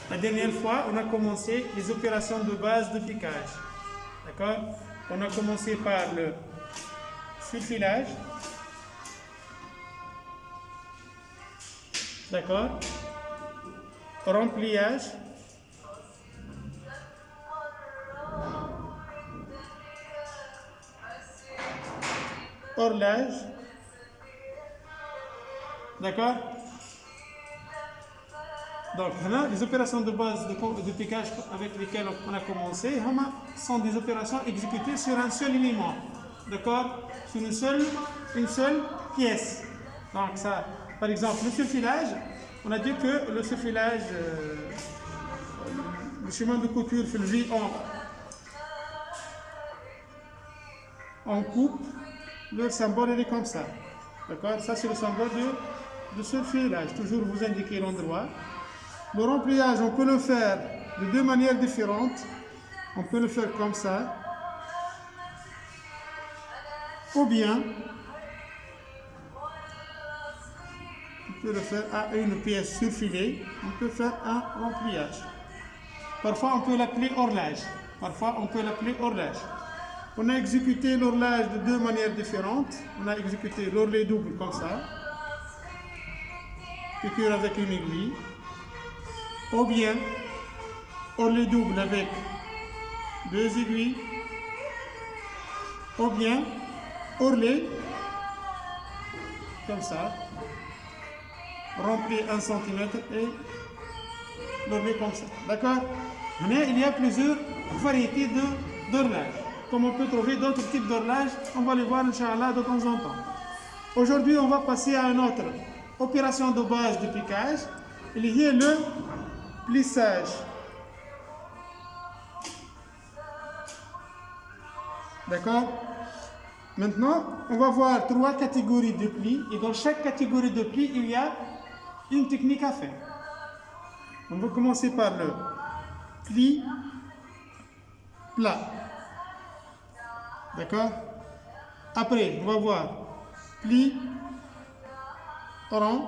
La dernière fois, on a commencé les opérations de base de piquage. D'accord? On a commencé par le surfilage. D'accord? Rempliage. Horlage. D'accord? Donc, les opérations de base de piquage avec lesquelles on a commencé sont des opérations exécutées sur un seul élément. D'accord? Sur une seule pièce. Donc, ça, par exemple, le surfilage, on a dit que le surfilage, le chemin de couture fait le V en coupe, le symbole il est comme ça. D'accord? Ça, c'est le symbole de surfilage. Toujours vous indiquez l'endroit. Le rempliage, on peut le faire de deux manières différentes. On peut le faire comme ça. Ou bien, on peut le faire à une pièce surfilée. On peut faire un rempliage. Parfois, on peut l'appeler horlage. On a exécuté l'horlage de deux manières différentes. On a exécuté l'ourlet double comme ça. Piqûre avec une aiguille. Ou bien ourlet double avec deux aiguilles, ou bien ourlet comme ça, rempli 1 cm et l'ourlet comme ça. D'accord? Mais il y a plusieurs variétés d'horlage. Comme on peut trouver d'autres types d'horlage, on va les voir Inch'Allah de temps en temps. Aujourd'hui, on va passer à une autre opération de base de piquage. Il y a le plissage. D'accord? Maintenant, on va voir 3 catégories de plis. Et dans chaque catégorie de plis, il y a une technique à faire. On va commencer par le pli plat. D'accord? Après, on va voir pli rond.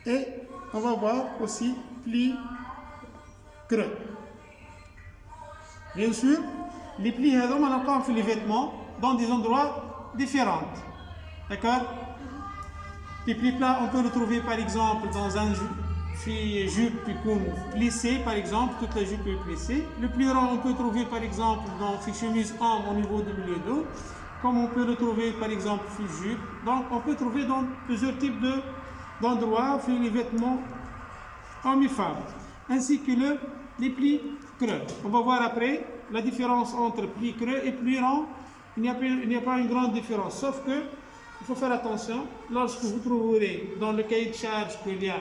Et on va voir aussi pli creux. Bien sûr, les plis, on fait les vêtements dans des endroits différents. D'accord? Les plis plats, on peut le trouver par exemple dans un jupe plissé, par exemple, toute la jupe est plissée. Le pli rond, on peut trouver par exemple dans une chemise homme au niveau du milieu dos, comme on peut le trouver par exemple dans jupe. Donc, on peut trouver dans plusieurs types d'endroits, les vêtements hommes et femmes, ainsi que les plis creux. On va voir après la différence entre plis creux et plis rond. Il n'y a pas une grande différence, sauf que il faut faire attention, lorsque vous trouverez dans le cahier de charge qu'il y a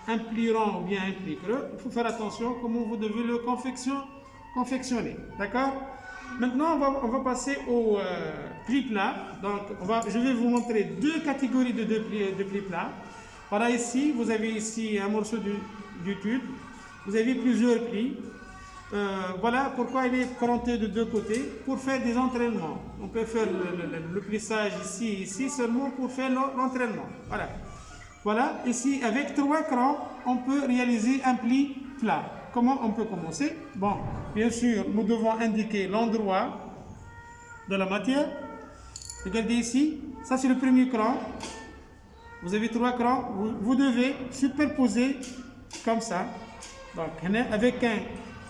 un pli rond ou bien un pli creux, il faut faire attention comment vous devez le confectionner. D'accord? Maintenant, on va passer au pli plat. Donc, je vais vous montrer deux catégories de plis plats. Voilà, ici, vous avez ici un morceau du tube. Vous avez plusieurs plis. Voilà pourquoi il est cranté de deux côtés, pour faire des entraînements. On peut faire le plissage ici seulement pour faire l'entraînement. Voilà, ici, avec 3 crans, on peut réaliser un pli plat. Comment on peut commencer? Bon, bien sûr, nous devons indiquer l'endroit de la matière. Regardez ici, ça c'est le premier cran. Vous avez 3 crans, vous devez superposer comme ça. Donc, avec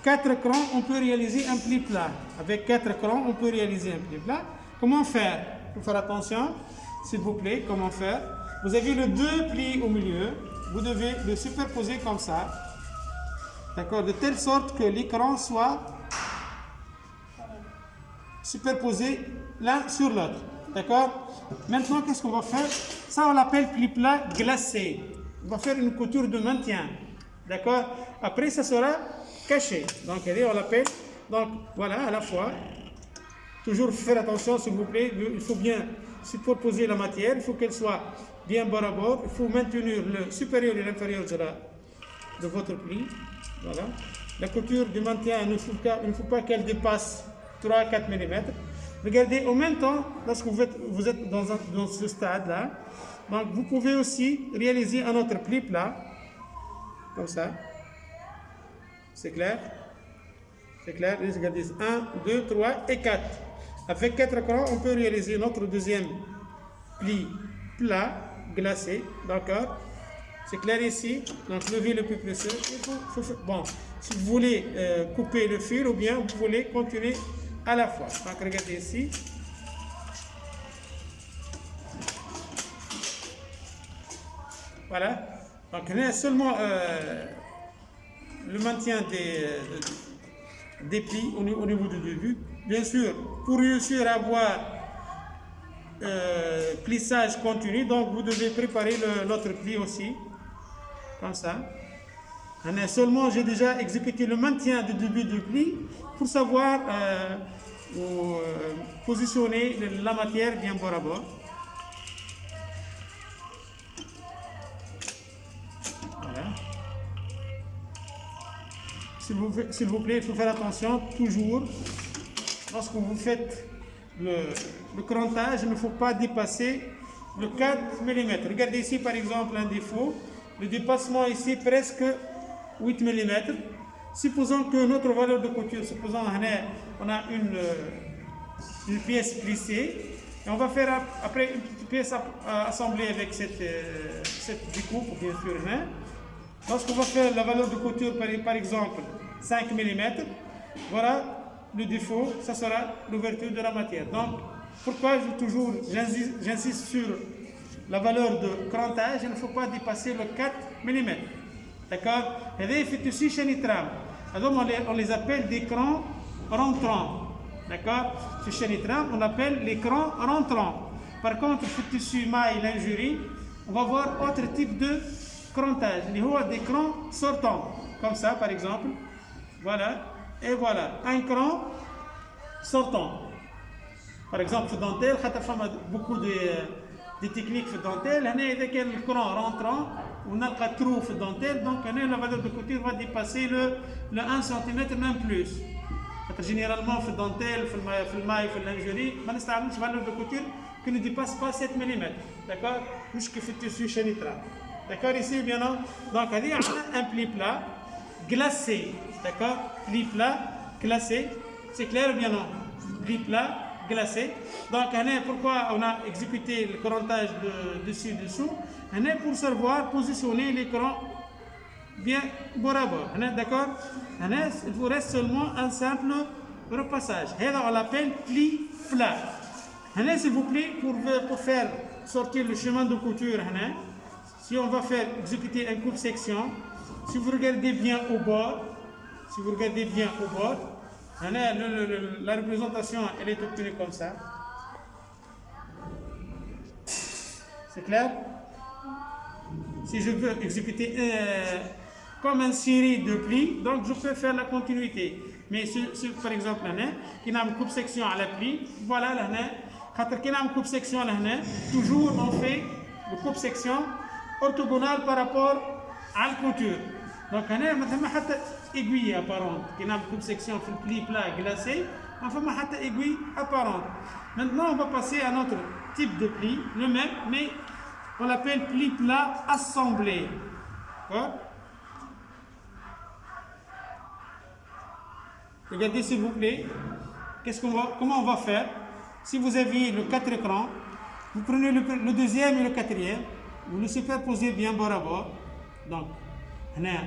4 crans, on peut réaliser un pli plat. Avec 4 crans, on peut réaliser un pli plat. Comment faire? Il faut faire attention, s'il vous plaît. Comment faire? Vous avez le 2 plis au milieu. Vous devez le superposer comme ça. D'accord? De telle sorte que les crans soient superposés l'un sur l'autre. D'accord? Maintenant, qu'est-ce qu'on va faire? Ça, on l'appelle pli plat glacé. On va faire une couture de maintien. D'accord? Après, ça sera caché. Donc, on l'appelle. Donc, voilà, à la fois. Toujours faire attention, s'il vous plaît. Il faut bien superposer la matière. Il faut qu'elle soit bien bord à bord. Il faut maintenir le supérieur et l'inférieur de votre pli. Voilà. La couture du maintien, il ne faut pas qu'elle dépasse 3-4 mm. Regardez, en même temps, lorsque vous êtes dans ce stade-là, donc vous pouvez aussi réaliser un autre pli plat, comme ça. C'est clair? C'est clair? Regardez, 1, 2, 3 et 4. Avec 4 crans, on peut réaliser notre deuxième pli plat, glacé. D'accord? C'est clair ici? Donc, levez le plus précieux. Bon, si vous voulez couper le fil ou bien vous voulez continuer à la fois. Donc, regardez ici. Voilà. Donc, il y a seulement le maintien des plis au niveau du début. Bien sûr, pour réussir à avoir plissage continu, donc vous devez préparer l'autre pli aussi, comme ça. Seulement, j'ai déjà exécuté le maintien du début du pli pour savoir positionner la matière bien bord à bord. S'il vous plaît, il faut faire attention, toujours, lorsque vous faites le crantage, il ne faut pas dépasser le 4 mm. Regardez ici, par exemple, un défaut. Le dépassement ici, presque 8 mm. Supposons que notre valeur de couture, supposons on a une pièce plissée, et on va faire après une petite pièce assemblée avec cette découpe, bien sûr. Lorsqu'on va faire la valeur de couture, par exemple, 5 mm, voilà le défaut, ça sera l'ouverture de la matière. Donc, pourquoi j'insiste sur la valeur de crantage, il ne faut pas dépasser le 4 mm. D'accord? On les appelle des crans rentrants. D'accord? On appelle les crans rentrants. Par contre, le tissu maille, lingerie, on va voir autre type de crantage, des crans sortants, comme ça par exemple, voilà, et voilà, un cran sortant. Par exemple, dentelle, beaucoup de techniques de dentelle, il y a le cran rentrant, on a le trou de dentelle, donc la valeur de couture va dépasser le 1 cm, même plus. Généralement, dans dentelle, dans le maille, dans la lingerie, on a une valeur de couture qui ne dépasse pas 7 mm. D'accord? Jusqu'à le tissu chenitra. D'accord, ici, bien non? Donc, il y a un pli plat glacé. D'accord? Pli plat glacé. C'est clair ou bien non? Pli plat glacé. Donc, pourquoi on a exécuté le crantage de dessus-dessous? Pour savoir positionner les crans bien bord à bord. D'accord? Il vous reste seulement un simple repassage. On l'appelle pli plat. S'il vous plaît, pour faire sortir le chemin de couture, si on va faire exécuter un coupe-section, si vous regardez bien au bord, la représentation elle est obtenue comme ça. C'est clair? Si je veux exécuter comme une série de plis, donc je peux faire la continuité. Mais par exemple, qui a une coupe-section à la pli, voilà, quand il y a une coupe-section, toujours on fait une coupe-section orthogonale par rapport à la couture. Donc, on a une aiguille apparente, qui a une coupe-section sur le pli plat glacé, on a une aiguille apparente. Maintenant, on va passer à notre type de pli, le même, mais on l'appelle pli plat assemblé. D'accord? Regardez s'il vous plaît, comment on va faire? Si vous avez le 4 écrans, vous prenez le deuxième et le quatrième, vous le superposez bien bord à bord. Donc, il y a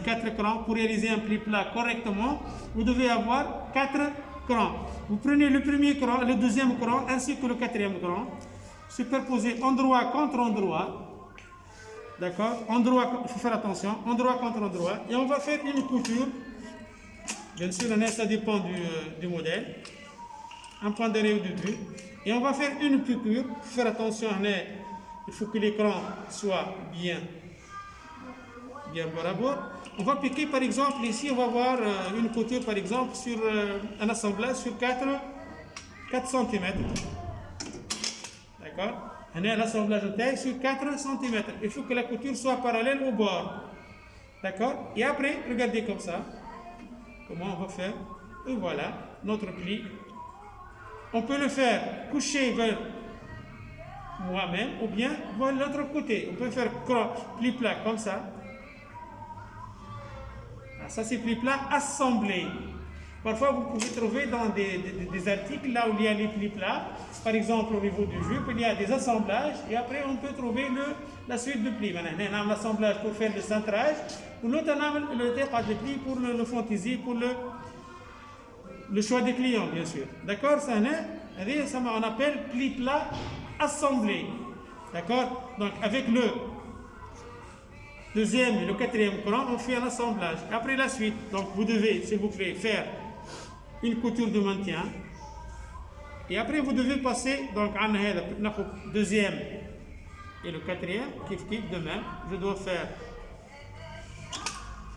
4 écrans. Pour réaliser un pli plat correctement, vous devez avoir 4 crans. Vous prenez le premier cran, le deuxième cran ainsi que le quatrième cran, superposez endroit contre endroit. D'accord? Endroit, il faut faire attention, endroit contre endroit. Et on va faire une couture. Bien sûr, ça dépend du modèle. Un point d'arrêt ou du truc. Et on va faire une couture. Faire attention, il faut que l'écran soit bien bord à bord. On va piquer par exemple, ici on va voir une couture par exemple sur un assemblage sur 4 cm. D'accord? On a l'assemblage de taille sur 4 cm. Il faut que la couture soit parallèle au bord. D'accord? Et après, regardez comme ça. Comment on va faire? Et voilà, notre pli. On peut le faire coucher vers moi-même ou bien vers l'autre côté. On peut faire pli plat comme ça. Ça, c'est pli plat assemblé. Parfois, vous pouvez trouver dans des articles là où il y a les plis plats, par exemple au niveau du jupe, il y a des assemblages et après on peut trouver la suite de plis. Maintenant, on a l'assemblage pour faire le centrage, ou l'autre on a le décor de plis pour le fantaisie, pour le choix des clients, bien sûr. D'accord? Ça, on appelle pli plat assemblé. D'accord? Donc, avec le deuxième et le quatrième cran, on fait un assemblage. Après la suite, donc vous devez, s'il vous plaît, faire une couture de maintien. Et après, vous devez passer, donc, le deuxième et le quatrième, kif de même. Je dois faire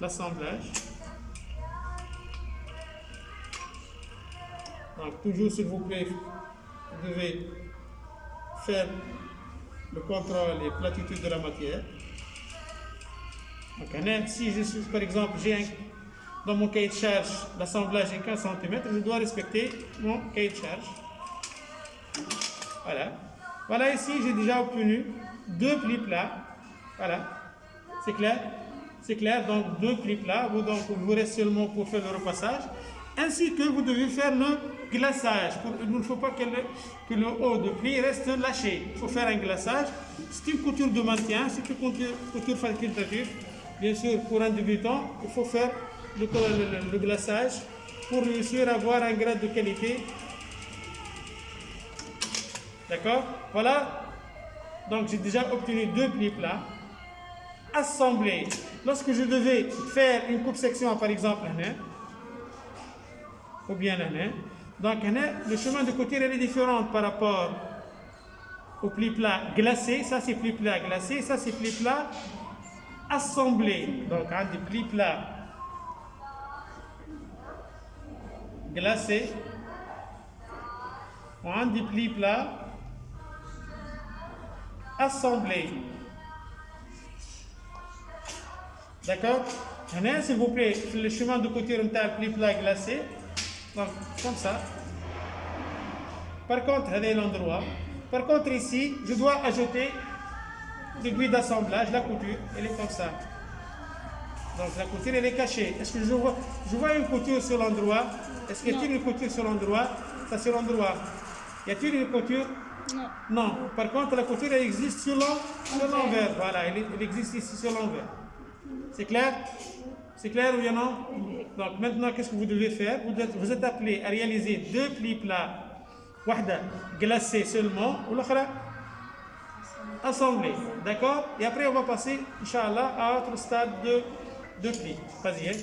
l'assemblage. Donc, toujours, s'il vous plaît, vous devez faire le contrôle et platitude de la matière. Donc, si je suis, par exemple, dans mon cahier de charge, l'assemblage est 15 cm, je dois respecter mon cahier de charge. Voilà. Voilà, ici, j'ai déjà obtenu 2 plis plats. Voilà. C'est clair? C'est clair, donc 2 plis plats. Donc, il vous reste seulement pour faire le repassage. Ainsi que vous devez faire le glaçage. Il ne faut pas que le haut de pli reste lâché. Il faut faire un glaçage. C'est une couture de maintien, c'est une couture facultative. Bien sûr, pour un débutant, il faut faire le glaçage pour réussir à avoir un grade de qualité. D'accord? Voilà. Donc, j'ai déjà obtenu 2 plis plats assemblés. Lorsque je devais faire une coupe-section, par exemple, ou bien donc le chemin de couture est différent par rapport au pli plat glacé. Ça, c'est pli plat glacé. Ça, c'est pli plat assemblé. Donc, des plis plats glacés. On a des plis plats assemblés. D'accord? S'il vous plaît, le chemin de couture est un pli plat glacé. Donc, comme ça. Par contre, c'est l'endroit. Par contre, ici, je dois ajouter l'aiguille d'assemblage, la couture, elle est comme ça. Donc, la couture, elle est cachée. Est-ce que je vois une couture sur l'endroit? Est-ce qu'il y a une couture sur l'endroit? Ça, c'est l'endroit. Y a-t-il une couture? Non. Non. Par contre, la couture, elle existe sur l'envers. Voilà, elle existe ici sur l'envers. C'est clair? C'est clair ou non? Donc maintenant, qu'est-ce que vous devez faire? Vous êtes appelé à réaliser 2 plis plats, wahda glacé seulement, ou l'autre assemblé. D'accord? Et après, on va passer, Inch'Allah, à autre stade de plis. Vas-y.